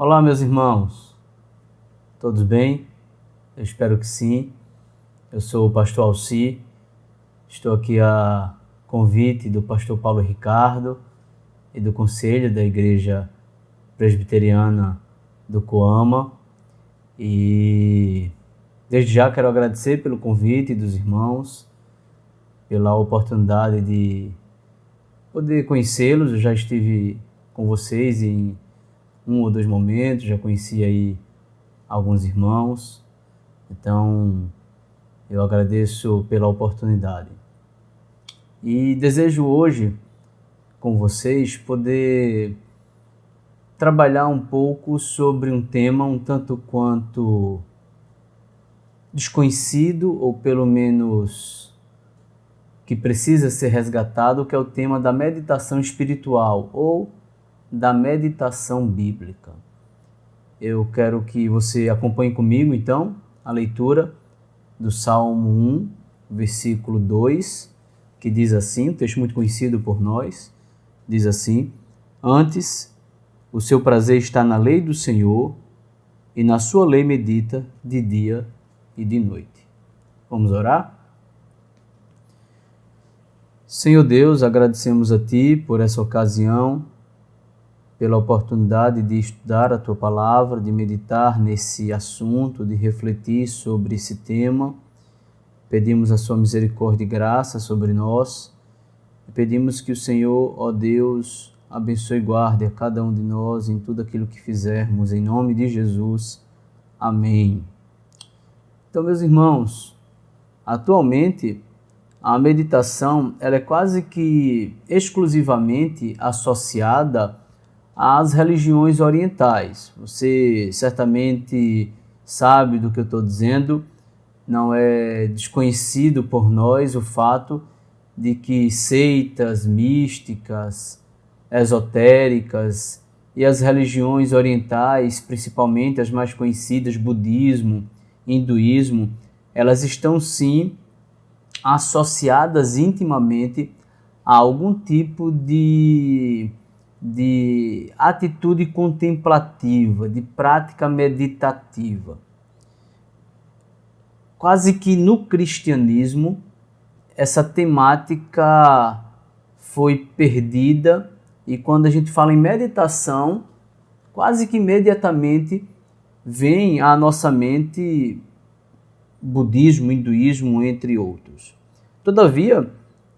Olá, meus irmãos, todos bem? Eu espero que sim. Eu sou o pastor Alci, estou aqui a convite do pastor Paulo Ricardo e do conselho da Igreja Presbiteriana do Coama, e desde já quero agradecer pelo convite dos irmãos, pela oportunidade de poder conhecê-los. Eu já estive com vocês em um ou dois momentos, já conheci aí alguns irmãos, então eu agradeço pela oportunidade. E desejo hoje com vocês poder trabalhar um pouco sobre um tema um tanto quanto desconhecido, ou pelo menos que precisa ser resgatado, que é o tema da meditação espiritual ou da meditação bíblica. Eu quero que você acompanhe comigo, então, a leitura do Salmo 1, versículo 2, que diz assim, um texto muito conhecido por nós, diz assim: Antes, o seu prazer está na lei do Senhor, e na sua lei medita de dia e de noite. Vamos orar? Senhor Deus, agradecemos a Ti por essa ocasião, pela oportunidade de estudar a Tua Palavra, de meditar nesse assunto, de refletir sobre esse tema. Pedimos a Sua misericórdia e graça sobre nós, e pedimos que o Senhor, ó Deus, abençoe e guarde a cada um de nós em tudo aquilo que fizermos, em nome de Jesus. Amém. Então, meus irmãos, atualmente a meditação ela é quase que exclusivamente associada às religiões orientais. Você certamente sabe do que eu estou dizendo. Não é desconhecido por nós o fato de que seitas místicas, esotéricas e as religiões orientais, principalmente as mais conhecidas, budismo, hinduísmo, elas estão sim associadas intimamente a algum tipo de atitude contemplativa, de prática meditativa. Quase que no cristianismo, essa temática foi perdida, e quando a gente fala em meditação, quase que imediatamente vem à nossa mente budismo, hinduísmo, entre outros. Todavia,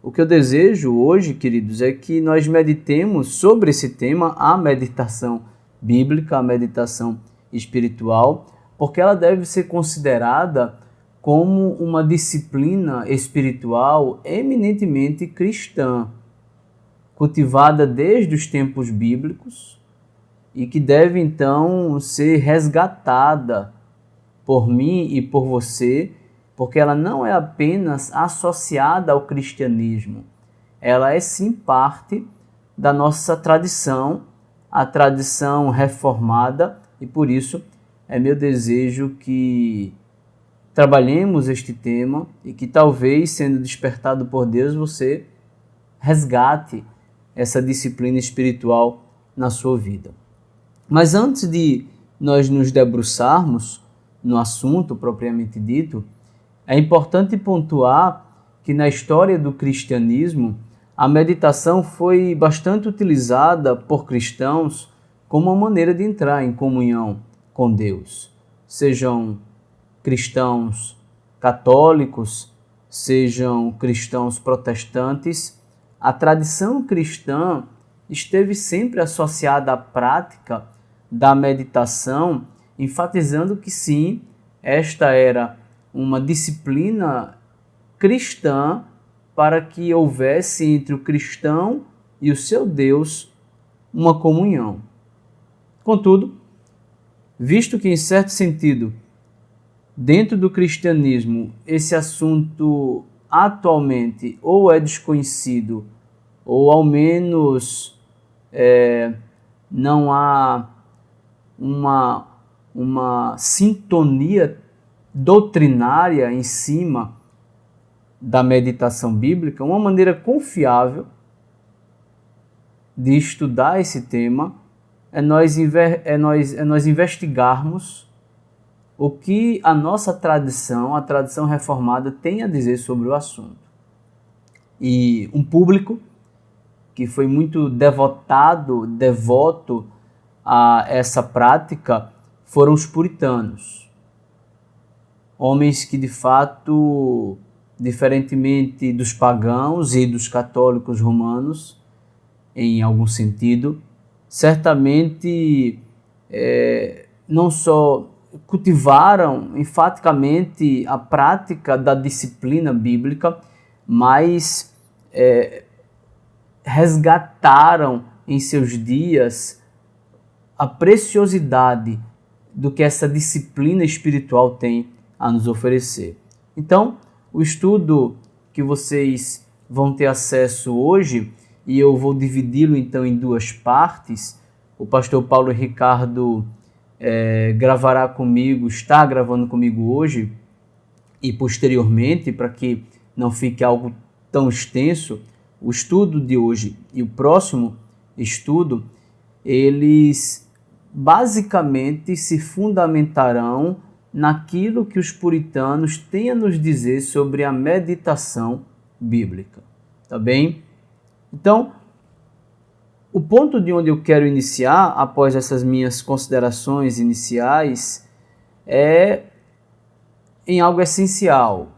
o que eu desejo hoje, queridos, é que nós meditemos sobre esse tema, a meditação bíblica, a meditação espiritual, porque ela deve ser considerada como uma disciplina espiritual eminentemente cristã, cultivada desde os tempos bíblicos e que deve então ser resgatada por mim e por você, porque ela não é apenas associada ao cristianismo, ela é sim parte da nossa tradição, a tradição reformada, e por isso é meu desejo que trabalhemos este tema e que talvez, sendo despertado por Deus, você resgate essa disciplina espiritual na sua vida. Mas antes de nós nos debruçarmos no assunto propriamente dito, é importante pontuar que na história do cristianismo, a meditação foi bastante utilizada por cristãos como uma maneira de entrar em comunhão com Deus. Sejam cristãos católicos, sejam cristãos protestantes, a tradição cristã esteve sempre associada à prática da meditação, enfatizando que sim, esta era uma disciplina cristã para que houvesse entre o cristão e o seu Deus uma comunhão. Contudo, visto que em certo sentido, dentro do cristianismo, esse assunto atualmente ou é desconhecido ou ao menos não há uma sintonia doutrinária em cima da meditação bíblica, uma maneira confiável de estudar esse tema nós investigarmos o que a nossa tradição, a tradição reformada, tem a dizer sobre o assunto. E um público que foi muito devoto a essa prática foram os puritanos. Homens que, de fato, diferentemente dos pagãos e dos católicos romanos, em algum sentido, certamente não só cultivaram enfaticamente a prática da disciplina bíblica, mas resgataram em seus dias a preciosidade do que essa disciplina espiritual tem a nos oferecer. Então, o estudo que vocês vão ter acesso hoje, e eu vou dividi-lo então em duas partes. O pastor Paulo Ricardo gravará comigo, está gravando comigo hoje e posteriormente, para que não fique algo tão extenso, o estudo de hoje e o próximo estudo, eles basicamente se fundamentarão naquilo que os puritanos têm a nos dizer sobre a meditação bíblica. Tá bem? Então, o ponto de onde eu quero iniciar, após essas minhas considerações iniciais, é em algo essencial,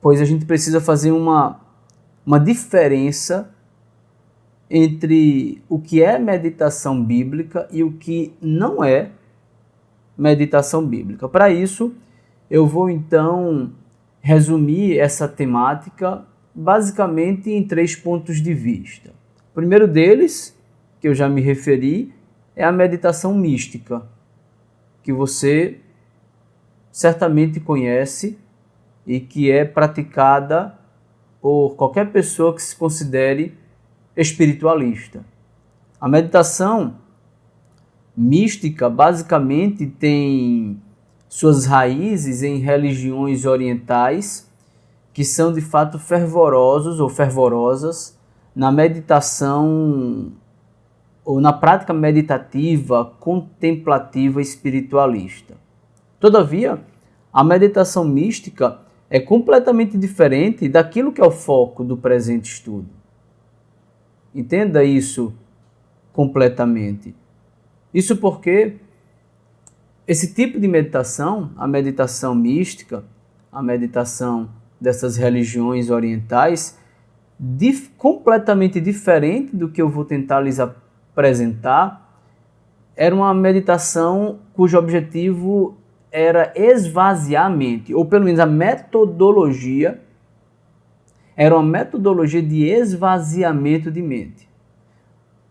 pois a gente precisa fazer uma diferença entre o que é meditação bíblica e o que não é meditação bíblica. Para isso, eu vou então resumir essa temática basicamente em 3 pontos de vista. O primeiro deles, que eu já me referi, é a meditação mística, que você certamente conhece e que é praticada por qualquer pessoa que se considere espiritualista. A meditação mística basicamente tem suas raízes em religiões orientais que são de fato fervorosos ou fervorosas na meditação ou na prática meditativa, contemplativa espiritualista. Todavia, a meditação mística é completamente diferente daquilo que é o foco do presente estudo. Entenda isso completamente. Isso porque esse tipo de meditação, a meditação mística, a meditação dessas religiões orientais, completamente diferente do que eu vou tentar lhes apresentar, era uma meditação cujo objetivo era esvaziar a mente, ou pelo menos a metodologia era uma metodologia de esvaziamento de mente.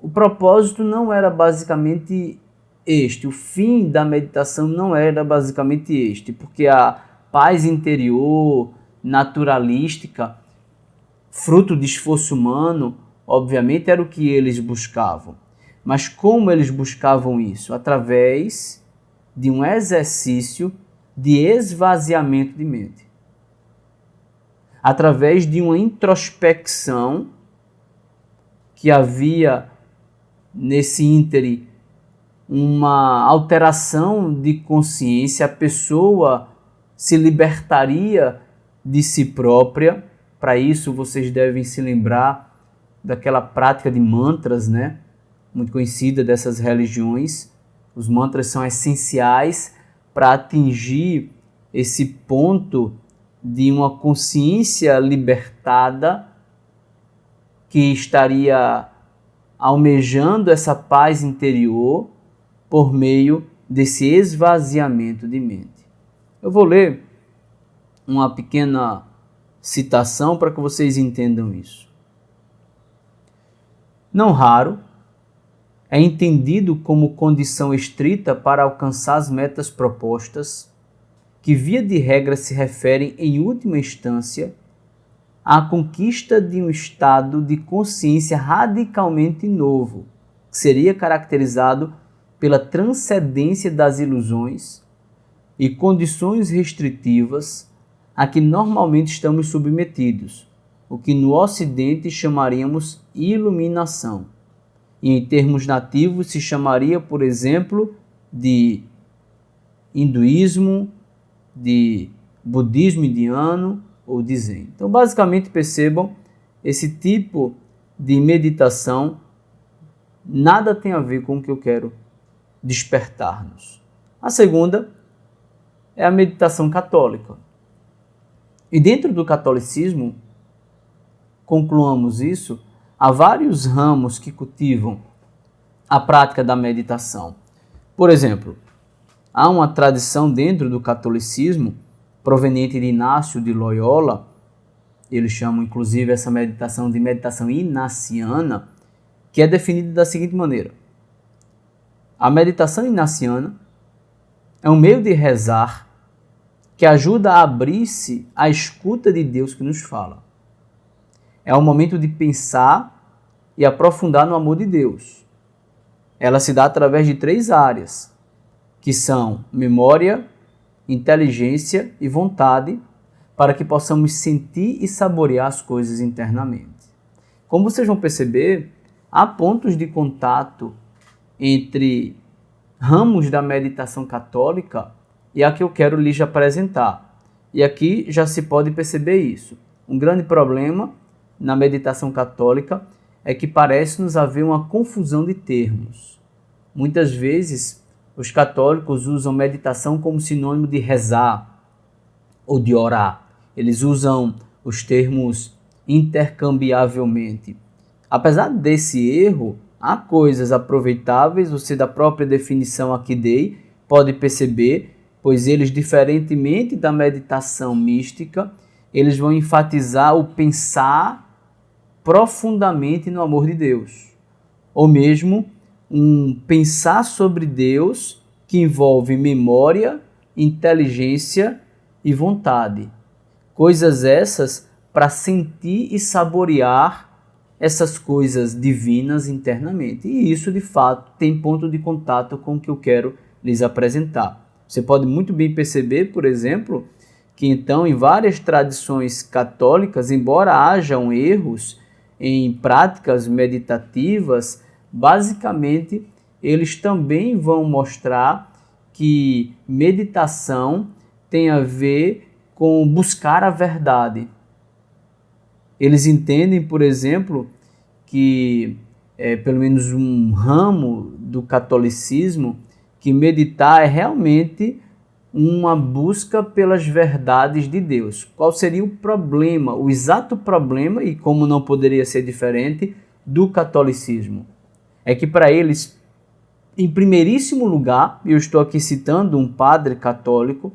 O propósito não era basicamente este, o fim da meditação não era basicamente este, porque a paz interior, naturalística, fruto de esforço humano, obviamente era o que eles buscavam. Mas como eles buscavam isso? Através de um exercício de esvaziamento de mente. Através de uma introspecção que havia nesse íntere uma alteração de consciência, a pessoa se libertaria de si própria. Para isso, vocês devem se lembrar daquela prática de mantras, né? Muito conhecida dessas religiões. Os mantras são essenciais para atingir esse ponto de uma consciência libertada que estaria almejando essa paz interior por meio desse esvaziamento de mente. Eu vou ler uma pequena citação para que vocês entendam isso. Não raro, é entendido como condição estrita para alcançar as metas propostas, que via de regra se referem, em última instância, à conquista de um estado de consciência radicalmente novo, que seria caracterizado pela transcendência das ilusões e condições restritivas a que normalmente estamos submetidos, o que no Ocidente chamaríamos iluminação. E em termos nativos se chamaria, por exemplo, de hinduísmo, de budismo indiano ou de zen. Então, basicamente, percebam, esse tipo de meditação nada tem a ver com o que eu quero despertar-nos. A segunda é a meditação católica. E dentro do catolicismo, concluamos isso, há vários ramos que cultivam a prática da meditação. Por exemplo, há uma tradição dentro do catolicismo, proveniente de Inácio de Loyola, eles chamam inclusive essa meditação de meditação inaciana, que é definida da seguinte maneira: a meditação inaciana é um meio de rezar que ajuda a abrir-se à escuta de Deus que nos fala. É um momento de pensar e aprofundar no amor de Deus. Ela se dá através de 3 áreas, que são memória, inteligência e vontade, para que possamos sentir e saborear as coisas internamente. Como vocês vão perceber, há pontos de contato entre ramos da meditação católica e a que eu quero lhes apresentar. E aqui já se pode perceber isso. Um grande problema na meditação católica é que parece-nos haver uma confusão de termos. Muitas vezes, os católicos usam meditação como sinônimo de rezar ou de orar. Eles usam os termos intercambiavelmente. Apesar desse erro, há coisas aproveitáveis, você da própria definição aqui dei, pode perceber, pois eles, diferentemente da meditação mística, eles vão enfatizar o pensar profundamente no amor de Deus, ou mesmo um pensar sobre Deus que envolve memória, inteligência e vontade. Coisas essas para sentir e saborear essas coisas divinas internamente. E isso, de fato, tem ponto de contato com o que eu quero lhes apresentar. Você pode muito bem perceber, por exemplo, que então em várias tradições católicas, embora hajam erros em práticas meditativas, basicamente eles também vão mostrar que meditação tem a ver com buscar a verdade. Eles entendem, por exemplo, que pelo menos um ramo do catolicismo, que meditar é realmente uma busca pelas verdades de Deus. Qual seria o problema, o exato problema, e como não poderia ser diferente, do catolicismo? É que para eles, em primeiríssimo lugar, eu estou aqui citando um padre católico,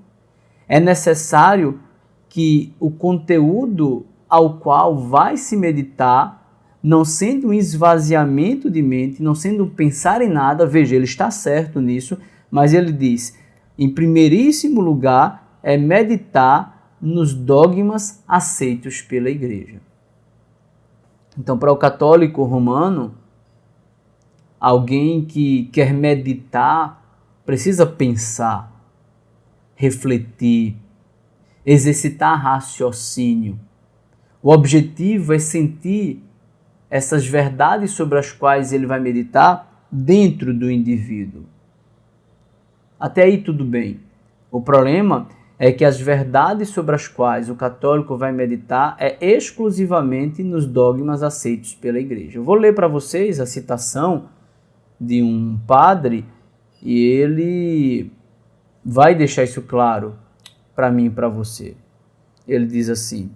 é necessário que o conteúdo ao qual vai se meditar, não sendo um esvaziamento de mente, não sendo um pensar em nada, veja, ele está certo nisso, mas ele diz, em primeiríssimo lugar, é meditar nos dogmas aceitos pela Igreja. Então, para o católico romano, alguém que quer meditar precisa pensar, refletir, exercitar raciocínio. O objetivo é sentir essas verdades sobre as quais ele vai meditar dentro do indivíduo. Até aí tudo bem. O problema é que as verdades sobre as quais o católico vai meditar é exclusivamente nos dogmas aceitos pela Igreja. Eu vou ler para vocês a citação de um padre e ele vai deixar isso claro para mim e para você. Ele diz assim: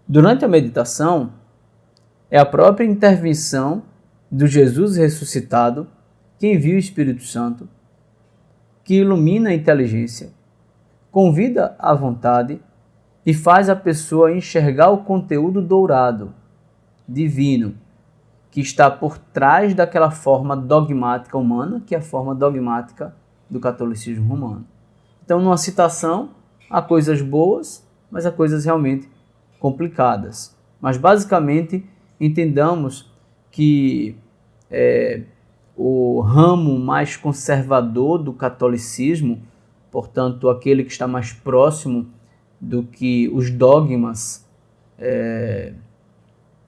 durante a meditação, é a própria intervenção do Jesus ressuscitado que envia o Espírito Santo, que ilumina a inteligência, convida a vontade e faz a pessoa enxergar o conteúdo dourado, divino, que está por trás daquela forma dogmática humana, que é a forma dogmática do catolicismo romano. Então, numa citação, há coisas boas, mas há coisas realmente complicadas. Mas, basicamente, entendamos que o ramo mais conservador do catolicismo, portanto, aquele que está mais próximo do que os dogmas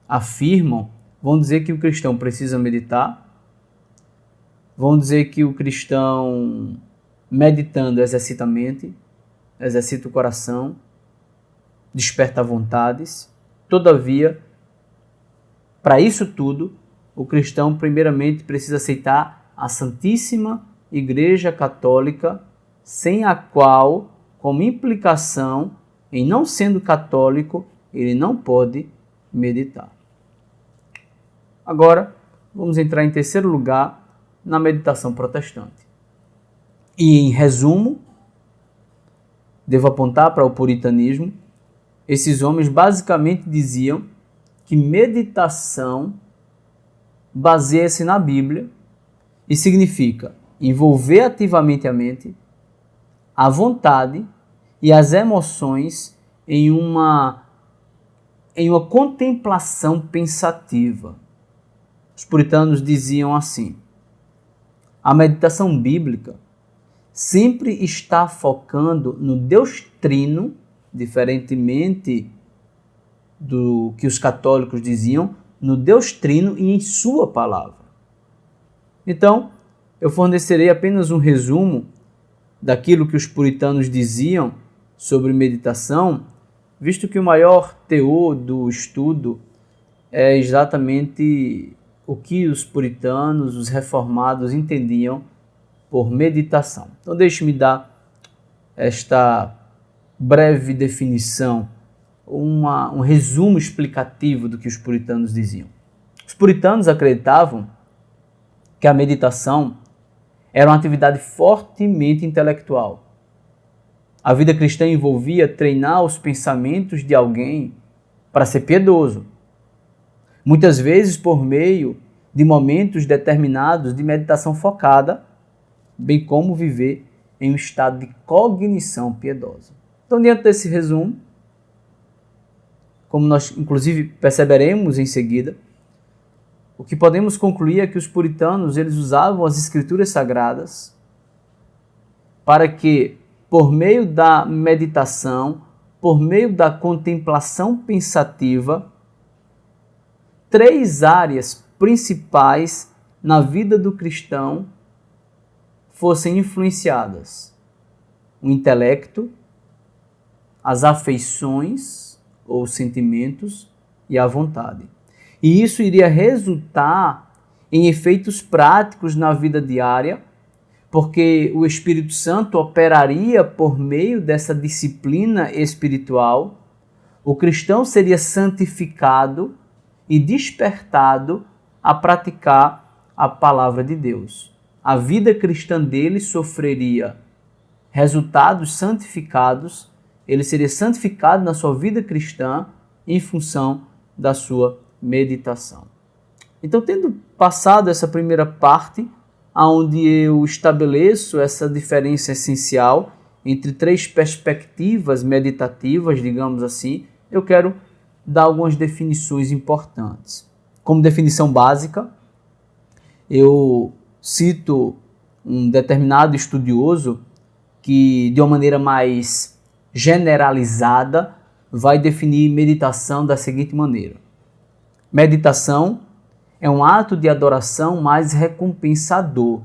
afirmam, vão dizer que o cristão precisa meditar, vão dizer que o cristão, meditando, exercita a mente, exercita o coração, desperta vontades. Todavia, para isso tudo, o cristão primeiramente precisa aceitar a Santíssima Igreja Católica, sem a qual, como implicação, em não sendo católico, ele não pode meditar. Agora, vamos entrar em terceiro lugar na meditação protestante. E, em resumo, devo apontar para o puritanismo. Esses homens basicamente diziam que meditação baseia-se na Bíblia e significa envolver ativamente a mente, a vontade e as emoções em uma contemplação pensativa. Os puritanos diziam assim: a meditação bíblica sempre está focando no Deus Trino, diferentemente do que os católicos diziam, no Deus Trino e em sua palavra. Então, eu fornecerei apenas um resumo daquilo que os puritanos diziam sobre meditação, visto que o maior teor do estudo é exatamente o que os puritanos, os reformados, entendiam por meditação. Então, deixe-me dar esta breve definição, um resumo explicativo do que os puritanos diziam. Os puritanos acreditavam que a meditação era uma atividade fortemente intelectual. A vida cristã envolvia treinar os pensamentos de alguém para ser piedoso, muitas vezes por meio de momentos determinados de meditação focada, bem como viver em um estado de cognição piedosa. Então, diante desse resumo, como nós inclusive perceberemos em seguida, o que podemos concluir é que os puritanos eles usavam as escrituras sagradas para que, por meio da meditação, por meio da contemplação pensativa, três áreas principais na vida do cristão fossem influenciadas: o intelecto, as afeições ou sentimentos e a vontade. E isso iria resultar em efeitos práticos na vida diária, porque o Espírito Santo operaria por meio dessa disciplina espiritual, o cristão seria santificado e despertado a praticar a palavra de Deus. A vida cristã dele sofreria resultados santificados, ele seria santificado na sua vida cristã em função da sua meditação. Então, tendo passado essa primeira parte, onde eu estabeleço essa diferença essencial entre três perspectivas meditativas, digamos assim, eu quero dar algumas definições importantes. Como definição básica, eu cito um determinado estudioso que, de uma maneira mais generalizada, vai definir meditação da seguinte maneira: meditação é um ato de adoração mais recompensador.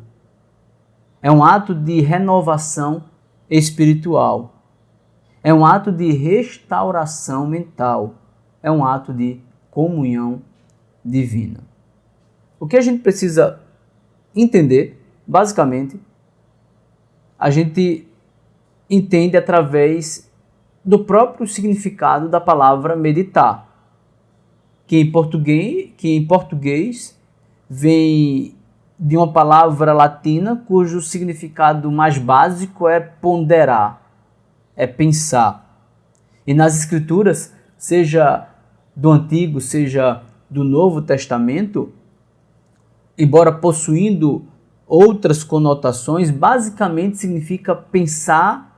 É um ato de renovação espiritual. É um ato de restauração mental. É um ato de comunhão divina. O que a gente precisa entender, basicamente, a gente entende através do próprio significado da palavra meditar, que em português vem de uma palavra latina cujo significado mais básico é ponderar, é pensar. E nas Escrituras, seja do Antigo, seja do Novo Testamento, embora possuindo outras conotações, basicamente significa pensar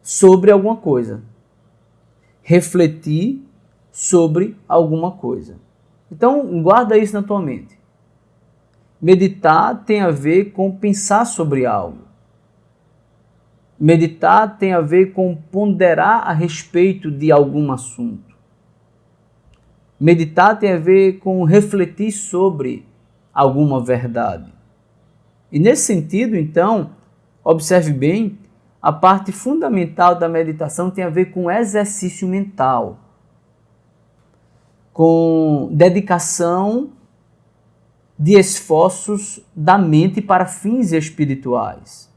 sobre alguma coisa, refletir sobre alguma coisa. Então, guarda isso na tua mente. Meditar tem a ver com pensar sobre algo. Meditar tem a ver com ponderar a respeito de algum assunto. Meditar tem a ver com refletir sobre alguma verdade. E nesse sentido, então, observe bem, a parte fundamental da meditação tem a ver com exercício mental, com dedicação de esforços da mente para fins espirituais.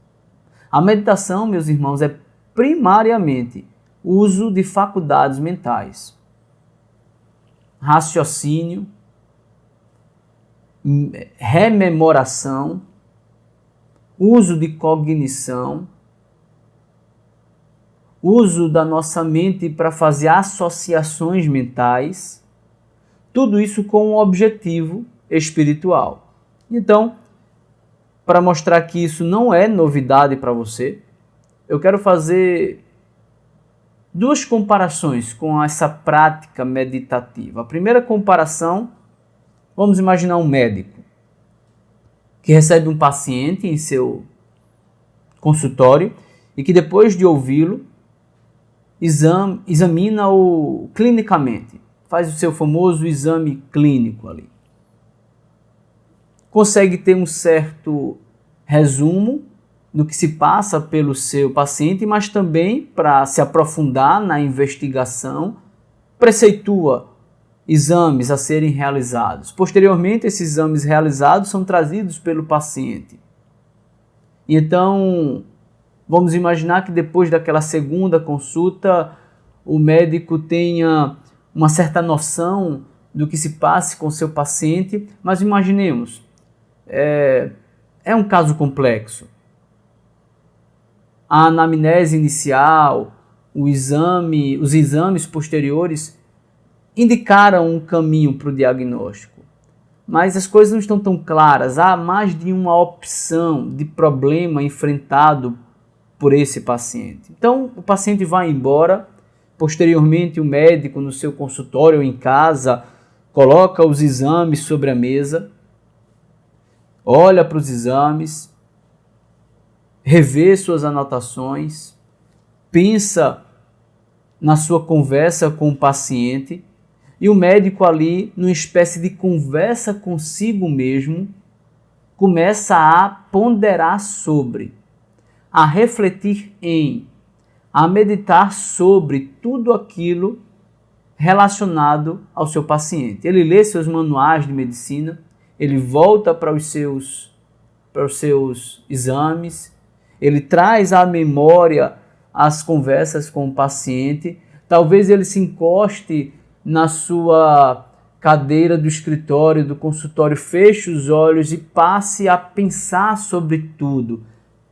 A meditação, meus irmãos, é primariamente o uso de faculdades mentais, raciocínio, rememoração, uso de cognição, uso da nossa mente para fazer associações mentais, tudo isso com um objetivo espiritual. Então, para mostrar que isso não é novidade para você, eu quero fazer duas comparações com essa prática meditativa. A primeira comparação, vamos imaginar um médico que recebe um paciente em seu consultório e que depois de ouvi-lo, examina-o clinicamente, faz o seu famoso exame clínico ali. Consegue ter um certo resumo do que se passa pelo seu paciente, mas também, para se aprofundar na investigação, preceitua exames a serem realizados. Posteriormente, esses exames realizados são trazidos pelo paciente. Então, vamos imaginar que depois daquela segunda consulta, o médico tenha uma certa noção do que se passe com o seu paciente, mas imaginemos, é um caso complexo. A anamnese inicial, os exames posteriores indicaram um caminho para o diagnóstico, mas as coisas não estão tão claras. Há mais de uma opção de problema enfrentado por esse paciente. Então, o paciente vai embora, posteriormente o médico no seu consultório ou em casa coloca os exames sobre a mesa, olha para os exames, revê suas anotações, pensa na sua conversa com o paciente e o médico ali, numa espécie de conversa consigo mesmo, começa a ponderar sobre, a refletir em, a meditar sobre tudo aquilo relacionado ao seu paciente. Ele lê seus manuais de medicina, ele volta para os seus exames, ele traz à memória as conversas com o paciente, talvez ele se encoste na sua cadeira do escritório, do consultório, feche os olhos e passe a pensar sobre tudo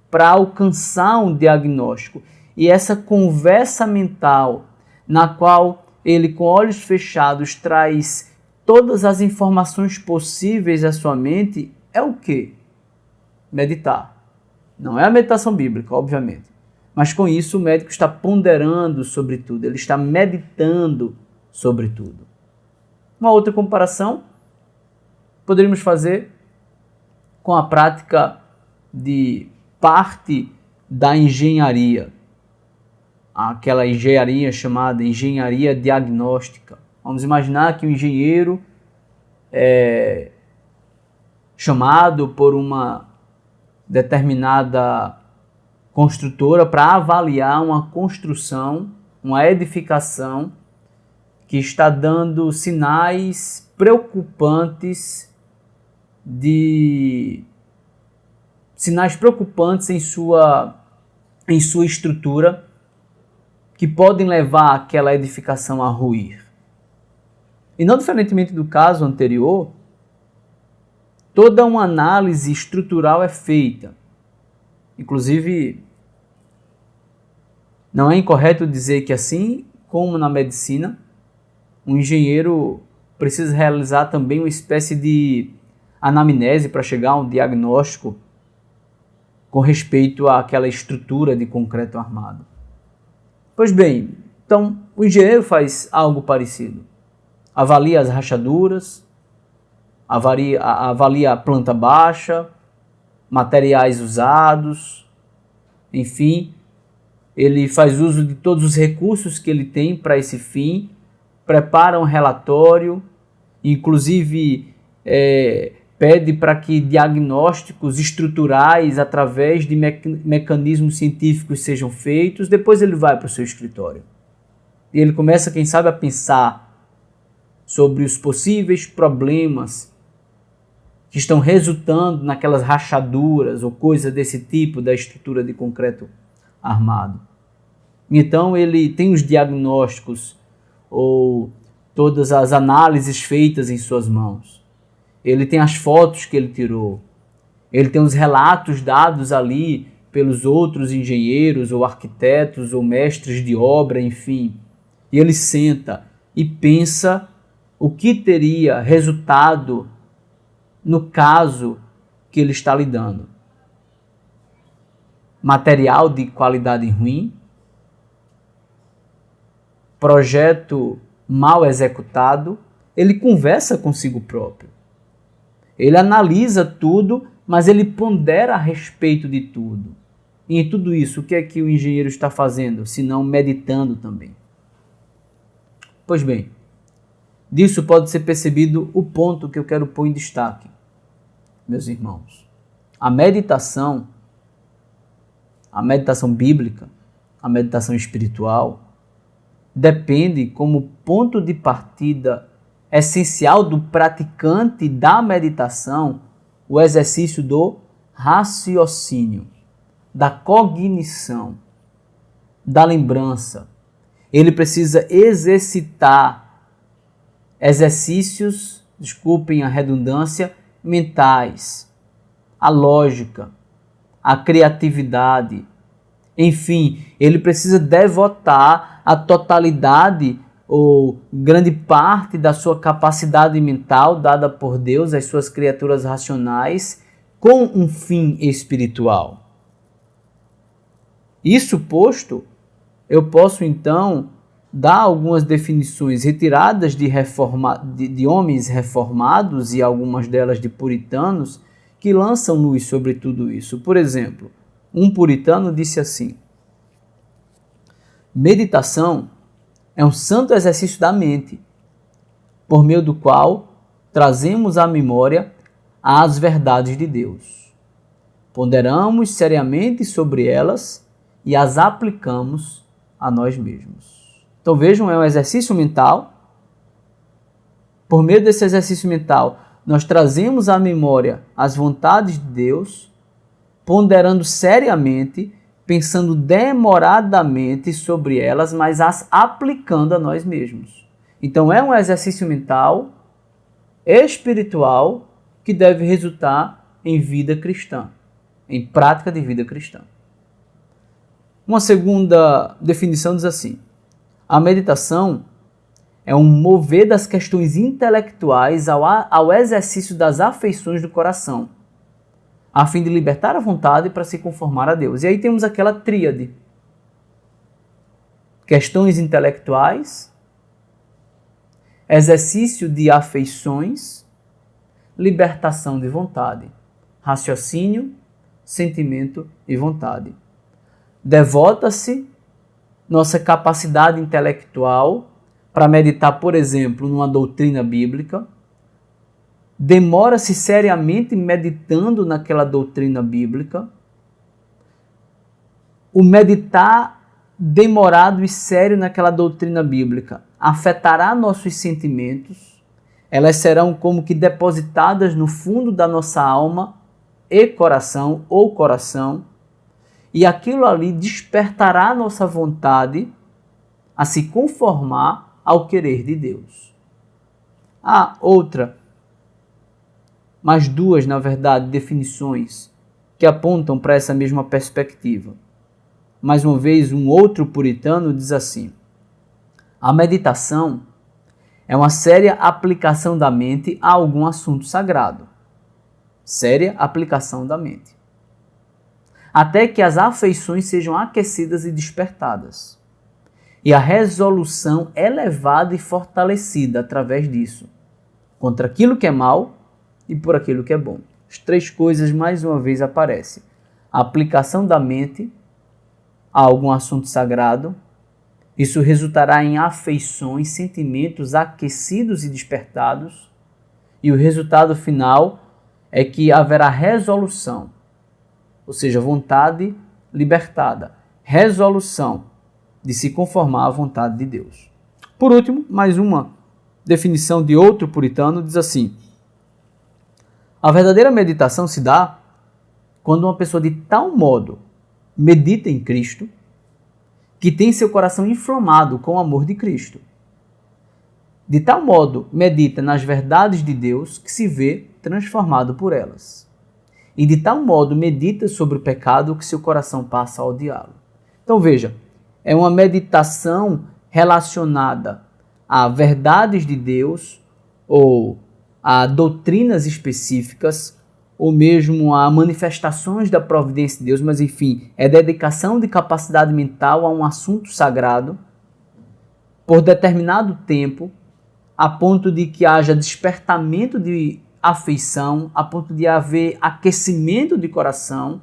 para alcançar um diagnóstico. E essa conversa mental, na qual ele com olhos fechados traz todas as informações possíveis à sua mente, é o quê? Meditar. Não é a meditação bíblica, obviamente. Mas com isso o médico está ponderando sobre tudo, ele está meditando sobre tudo. Uma outra comparação poderíamos fazer com a prática de parte da engenharia. Aquela engenharia chamada engenharia diagnóstica. Vamos imaginar que o engenheiro é chamado por uma determinada construtora para avaliar uma construção, uma edificação que está dando sinais preocupantes em sua estrutura, que podem levar aquela edificação a ruir. E não diferentemente do caso anterior, toda uma análise estrutural é feita. Inclusive, não é incorreto dizer que assim como na medicina, um engenheiro precisa realizar também uma espécie de anamnese para chegar a um diagnóstico com respeito àquela estrutura de concreto armado. Pois bem, então o engenheiro faz algo parecido. Avalia as rachaduras, avalia a planta baixa, materiais usados, enfim, ele faz uso de todos os recursos que ele tem para esse fim, prepara um relatório, inclusive pede para que diagnósticos estruturais através de mecanismos científicos sejam feitos. Depois ele vai para o seu escritório. E ele começa, quem sabe, a pensar sobre os possíveis problemas que estão resultando naquelas rachaduras ou coisa desse tipo da estrutura de concreto armado. Então ele tem os diagnósticos ou todas as análises feitas em suas mãos. Ele tem as fotos que ele tirou. Ele tem os relatos dados ali pelos outros engenheiros ou arquitetos ou mestres de obra, enfim. E ele senta e pensa o que teria resultado no caso que ele está lidando. Material de qualidade ruim, projeto mal executado. Ele conversa consigo próprio. Ele analisa tudo, mas ele pondera a respeito de tudo. E em tudo isso, o que é que o engenheiro está fazendo, se não meditando também? Pois bem, disso pode ser percebido o ponto que eu quero pôr em destaque, meus irmãos. A meditação bíblica, a meditação espiritual, depende como ponto de partida essencial do praticante da meditação o exercício do raciocínio, da cognição, da lembrança. Ele precisa exercitar exercícios, desculpem a redundância, mentais, a lógica, a criatividade. Enfim, ele precisa devotar a totalidade ou grande parte da sua capacidade mental dada por Deus às suas criaturas racionais com um fim espiritual. Isso posto, eu posso então dar algumas definições retiradas de homens reformados e algumas delas de puritanos que lançam luz sobre tudo isso. Por exemplo, um puritano disse assim: meditação é um santo exercício da mente, por meio do qual trazemos à memória as verdades de Deus. Ponderamos seriamente sobre elas e as aplicamos a nós mesmos. Então vejam, é um exercício mental. Por meio desse exercício mental, nós trazemos à memória as vontades de Deus, ponderando seriamente, pensando demoradamente sobre elas, mas as aplicando a nós mesmos. Então é um exercício mental, espiritual, que deve resultar em vida cristã, em prática de vida cristã. Uma segunda definição diz assim: a meditação é um mover das questões intelectuais ao exercício das afeições do coração, a fim de libertar a vontade para se conformar a Deus. E aí temos aquela tríade: questões intelectuais, exercício de afeições, libertação de vontade, raciocínio, sentimento e vontade. Devota-se nossa capacidade intelectual para meditar, por exemplo, numa doutrina bíblica. Demora-se seriamente meditando naquela doutrina bíblica. O meditar demorado e sério naquela doutrina bíblica afetará nossos sentimentos. Elas serão como que depositadas no fundo da nossa alma e coração, ou coração, e aquilo ali despertará nossa vontade a se conformar ao querer de Deus. Há mais duas, na verdade, definições que apontam para essa mesma perspectiva. Mais uma vez, um outro puritano diz assim: a meditação é uma séria aplicação da mente a algum assunto sagrado. Séria aplicação da mente. Até que as afeições sejam aquecidas e despertadas. E a resolução elevada e fortalecida através disso, contra aquilo que é mal e por aquilo que é bom. As três coisas mais uma vez aparecem: a aplicação da mente a algum assunto sagrado, Isso resultará em afeições, sentimentos aquecidos e despertados, e o resultado final é que haverá resolução, ou seja, vontade libertada, resolução de se conformar à vontade de Deus. Por último, mais uma definição de outro puritano diz assim: a verdadeira meditação se dá quando uma pessoa de tal modo medita em Cristo que tem seu coração inflamado com o amor de Cristo. De tal modo medita nas verdades de Deus que se vê transformado por elas. E de tal modo medita sobre o pecado que seu coração passa a odiá-lo. Então veja, é uma meditação relacionada a verdades de Deus ou a doutrinas específicas ou mesmo a manifestações da providência de Deus, mas enfim, é dedicação de capacidade mental a um assunto sagrado por determinado tempo, a ponto de que haja despertamento de afeição, a ponto de haver aquecimento de coração.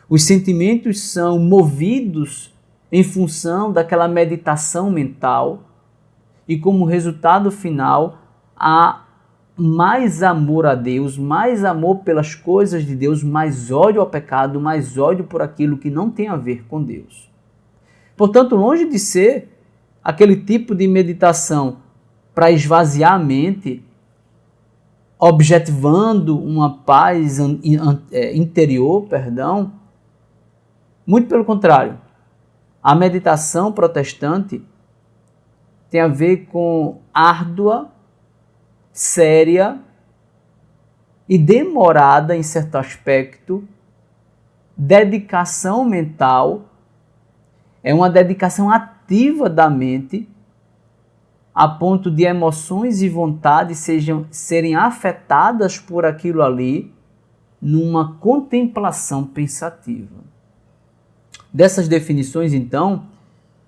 Os sentimentos são movidos em função daquela meditação mental e como resultado final há mais amor a Deus, mais amor pelas coisas de Deus, mais ódio ao pecado, mais ódio por aquilo que não tem a ver com Deus. Portanto, longe de ser aquele tipo de meditação para esvaziar a mente, objetivando uma paz interior, muito pelo contrário. A meditação protestante tem a ver com árdua, séria e demorada em certo aspecto, dedicação mental, é uma dedicação ativa da mente, a ponto de emoções e vontades serem afetadas por aquilo ali, numa contemplação pensativa. Dessas definições, então,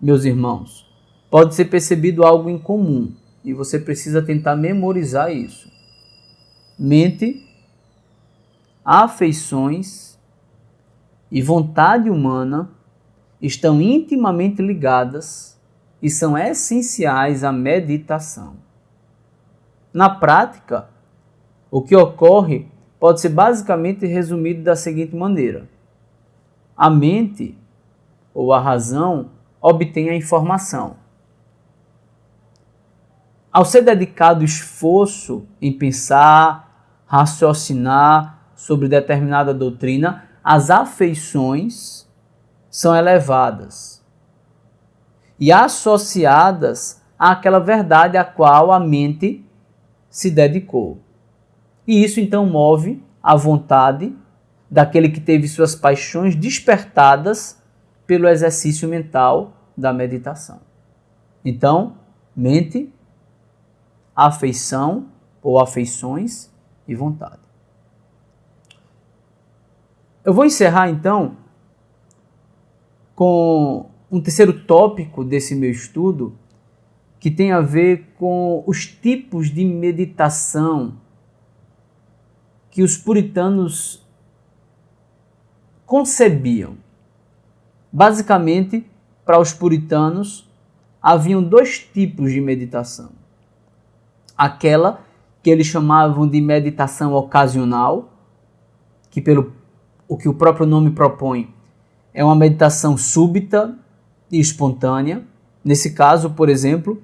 meus irmãos, pode ser percebido algo em comum, e você precisa tentar memorizar isso. Mente, afeições e vontade humana estão intimamente ligadas e são essenciais à meditação. Na prática, o que ocorre pode ser basicamente resumido da seguinte maneira: a mente ou a razão obtém a informação. Ao ser dedicado esforço em pensar, raciocinar sobre determinada doutrina, as afeições são elevadas e associadas àquela verdade a qual a mente se dedicou. E isso então move a vontade daquele que teve suas paixões despertadas pelo exercício mental da meditação. Então, mente, afeição ou afeições e vontade. Eu vou encerrar então com um terceiro tópico desse meu estudo, que tem a ver com os tipos de meditação que os puritanos concebiam. Basicamente, para os puritanos, haviam dois tipos de meditação. Aquela que eles chamavam de meditação ocasional, que pelo o que o próprio nome propõe, é uma meditação súbita e espontânea. Nesse caso, por exemplo,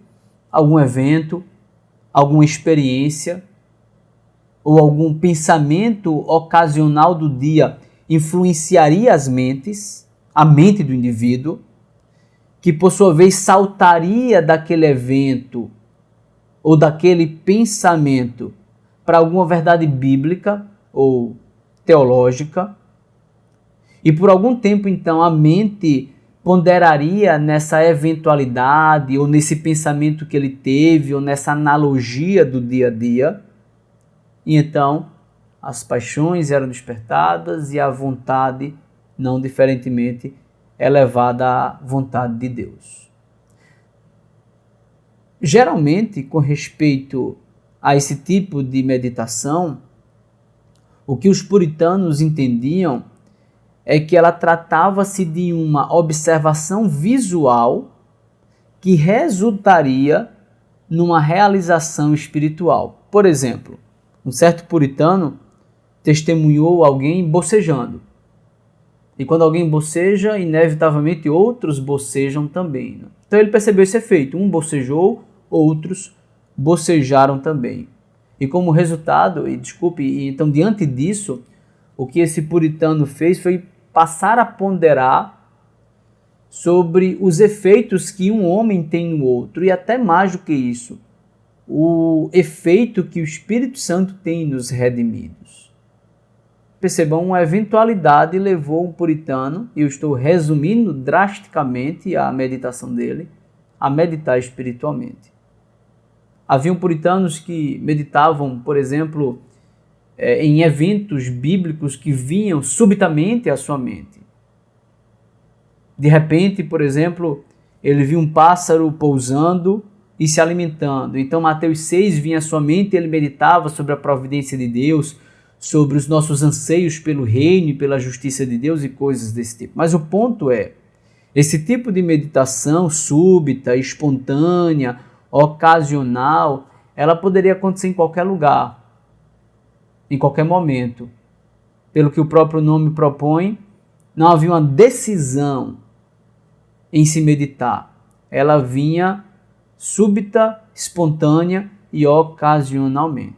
algum evento, alguma experiência ou algum pensamento ocasional do dia influenciaria a mente do indivíduo, que por sua vez saltaria daquele evento ou daquele pensamento para alguma verdade bíblica ou teológica, e por algum tempo então a mente ponderaria nessa eventualidade ou nesse pensamento que ele teve ou nessa analogia do dia a dia, e então as paixões eram despertadas e a vontade, não diferentemente, elevada à vontade de Deus. Geralmente, com respeito a esse tipo de meditação, o que os puritanos entendiam é que ela tratava-se de uma observação visual que resultaria numa realização espiritual. Por exemplo, um certo puritano testemunhou alguém bocejando. E quando alguém boceja, inevitavelmente outros bocejam também. Né? Então ele percebeu esse efeito. Um bocejou, outros bocejaram também. E como resultado, então diante disso, o que esse puritano fez foi passar a ponderar sobre os efeitos que um homem tem no outro, e até mais do que isso, o efeito que o Espírito Santo tem nos redimidos. Percebam, uma eventualidade levou um puritano, e eu estou resumindo drasticamente a meditação dele, a meditar espiritualmente. Haviam puritanos que meditavam, por exemplo, em eventos bíblicos que vinham subitamente à sua mente. De repente, por exemplo, ele viu um pássaro pousando e se alimentando. Então Mateus 6 vinha à sua mente e ele meditava sobre a providência de Deus, sobre os nossos anseios pelo reino e pela justiça de Deus e coisas desse tipo. Mas o ponto é, esse tipo de meditação súbita, espontânea, ocasional, ela poderia acontecer em qualquer lugar, em qualquer momento. Pelo que o próprio nome propõe, não havia uma decisão em se meditar. Ela vinha súbita, espontânea e ocasionalmente.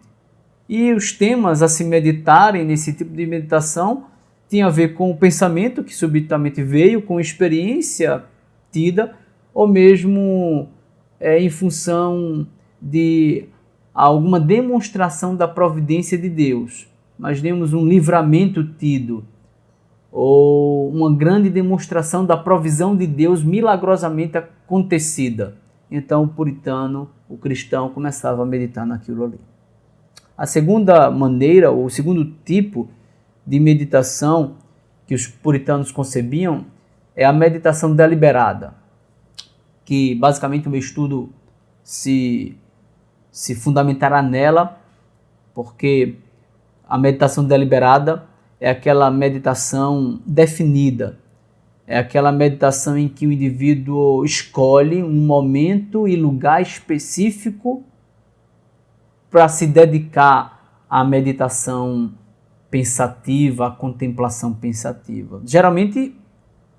E os temas a se meditarem nesse tipo de meditação tinham a ver com o pensamento que subitamente veio, com experiência tida, ou mesmo em função de alguma demonstração da providência de Deus. Imaginemos um livramento tido, ou uma grande demonstração da provisão de Deus milagrosamente acontecida. Então o puritano, o cristão, começava a meditar naquilo ali. A segunda maneira, ou o segundo tipo de meditação que os puritanos concebiam é a meditação deliberada, que basicamente o meu estudo se fundamentará nela, porque a meditação deliberada é aquela meditação definida, é aquela meditação em que o indivíduo escolhe um momento e lugar específico para se dedicar à meditação pensativa, à contemplação pensativa. Geralmente,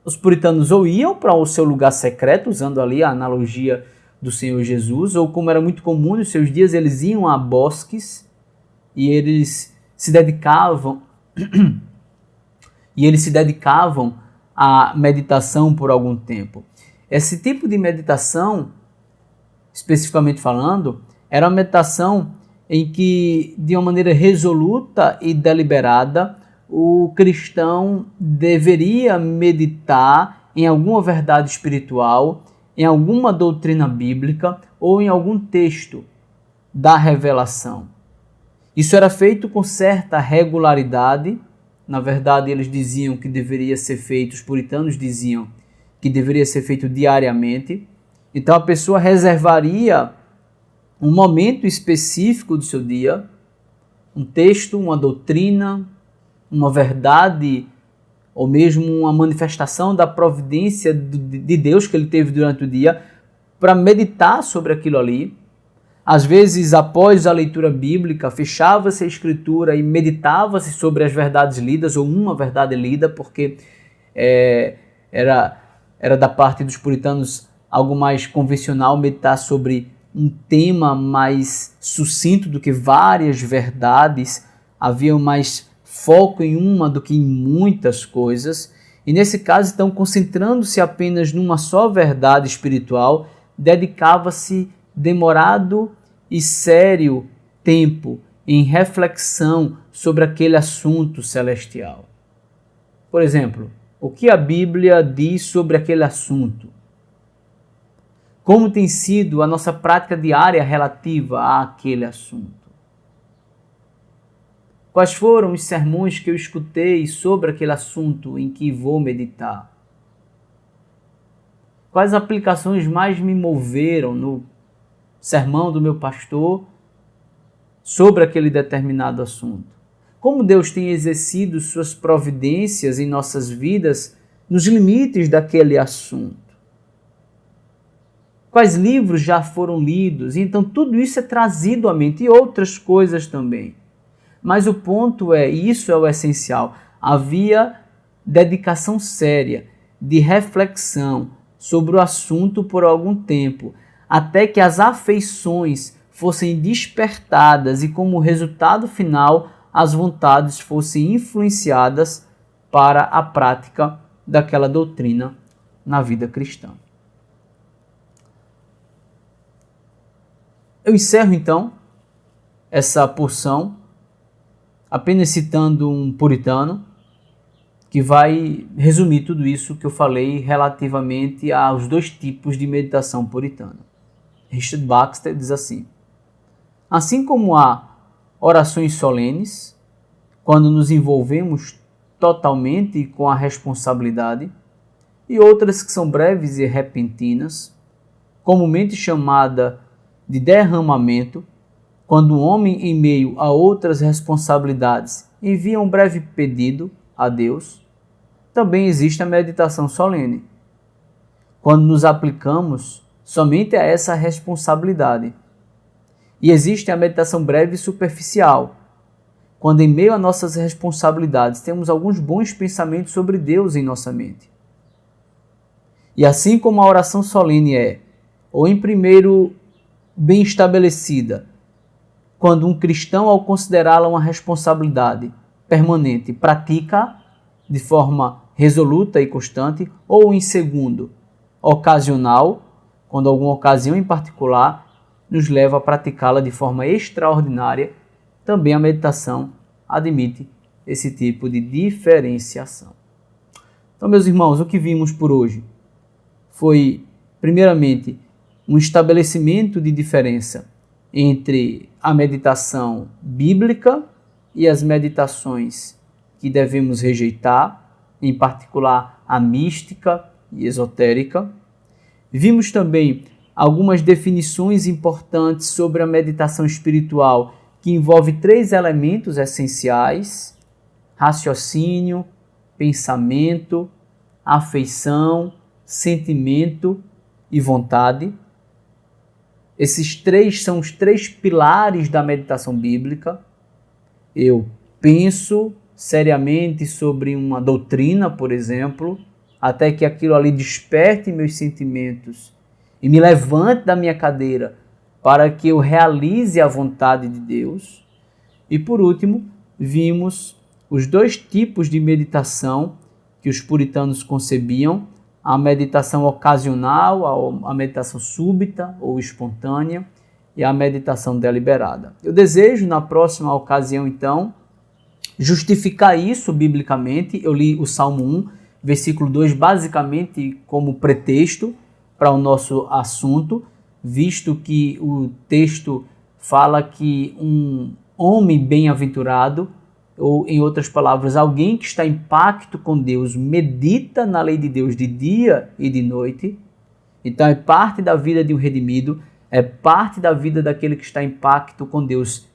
os puritanos ou iam para o seu lugar secreto, usando ali a analogia do Senhor Jesus, ou como era muito comum nos seus dias, eles iam a bosques e eles se dedicavam à meditação por algum tempo. Esse tipo de meditação, especificamente falando, era uma meditação em que, de uma maneira resoluta e deliberada, o cristão deveria meditar em alguma verdade espiritual, em alguma doutrina bíblica ou em algum texto da revelação. Isso era feito com certa regularidade. Na verdade, eles diziam que deveria ser feito, os puritanos diziam que deveria ser feito diariamente. Então a pessoa reservaria um momento específico do seu dia, um texto, uma doutrina, uma verdade, ou mesmo uma manifestação da providência de Deus que ele teve durante o dia, para meditar sobre aquilo ali. Às vezes, após a leitura bíblica, fechava-se a escritura e meditava-se sobre as verdades lidas, ou uma verdade lida, porque era da parte dos puritanos algo mais convencional meditar sobre um tema mais sucinto do que várias verdades. Havia mais foco em uma do que em muitas coisas. E nesse caso, então, concentrando-se apenas numa só verdade espiritual, dedicava-se demorado e sério tempo em reflexão sobre aquele assunto celestial. Por exemplo, o que a Bíblia diz sobre aquele assunto? Como tem sido a nossa prática diária relativa àquele assunto? Quais foram os sermões que eu escutei sobre aquele assunto em que vou meditar? Quais aplicações mais me moveram no sermão do meu pastor sobre aquele determinado assunto? Como Deus tem exercido suas providências em nossas vidas nos limites daquele assunto? quais livros já foram lidos. Então tudo isso é trazido à mente e outras coisas também. Mas o ponto é, e isso é o essencial, havia dedicação séria, de reflexão sobre o assunto por algum tempo, até que as afeições fossem despertadas e, como resultado final, as vontades fossem influenciadas para a prática daquela doutrina na vida cristã. Eu encerro então essa porção apenas citando um puritano que vai resumir tudo isso que eu falei relativamente aos dois tipos de meditação puritana. Richard Baxter diz assim: assim como há orações solenes, quando nos envolvemos totalmente com a responsabilidade, e outras que são breves e repentinas, comumente chamada de derramamento, quando o homem, em meio a outras responsabilidades, envia um breve pedido a Deus, também existe a meditação solene, quando nos aplicamos somente a essa responsabilidade. E existe a meditação breve e superficial, quando em meio a nossas responsabilidades temos alguns bons pensamentos sobre Deus em nossa mente. E assim como a oração solene é, ou em primeiro, bem estabelecida, quando um cristão, ao considerá-la uma responsabilidade permanente, pratica de forma resoluta e constante, ou em segundo, ocasional, quando alguma ocasião em particular nos leva a praticá-la de forma extraordinária, também a meditação admite esse tipo de diferenciação. Então, meus irmãos, o que vimos por hoje foi, primeiramente, um estabelecimento de diferença entre a meditação bíblica e as meditações que devemos rejeitar, em particular a mística e esotérica. Vimos também algumas definições importantes sobre a meditação espiritual, que envolve 3 elementos essenciais: raciocínio, pensamento, afeição, sentimento e vontade. Esses 3 são os 3 pilares da meditação bíblica. Eu penso seriamente sobre uma doutrina, por exemplo, até que aquilo ali desperte meus sentimentos e me levante da minha cadeira para que eu realize a vontade de Deus. E por último, vimos os 2 tipos de meditação que os puritanos concebiam: a meditação ocasional, a meditação súbita ou espontânea, e a meditação deliberada. Eu desejo, na próxima ocasião, então, justificar isso biblicamente. Eu li o Salmo 1, versículo 2, basicamente como pretexto para o nosso assunto, visto que o texto fala que um homem bem-aventurado, ou em outras palavras, alguém que está em pacto com Deus, medita na lei de Deus de dia e de noite. Então é parte da vida de um redimido, é parte da vida daquele que está em pacto com Deus,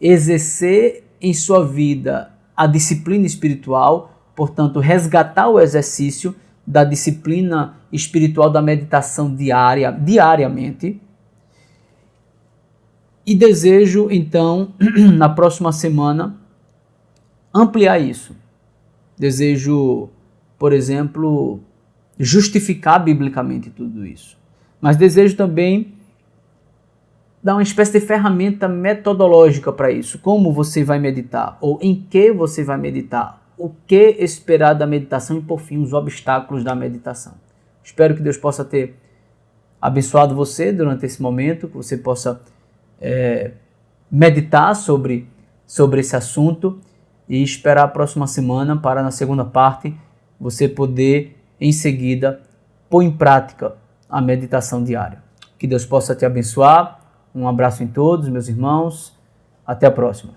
exercer em sua vida a disciplina espiritual, portanto resgatar o exercício da disciplina espiritual da meditação diariamente. E desejo então, na próxima semana, ampliar isso. Desejo, por exemplo, justificar biblicamente tudo isso. Mas desejo também dar uma espécie de ferramenta metodológica para isso. Como você vai meditar? Ou em que você vai meditar? O que esperar da meditação? E, por fim, os obstáculos da meditação. Espero que Deus possa ter abençoado você durante esse momento, que você possa meditar sobre esse assunto, e esperar a próxima semana para, na segunda parte, você poder, em seguida, pôr em prática a meditação diária. Que Deus possa te abençoar. Um abraço em todos, meus irmãos. Até a próxima.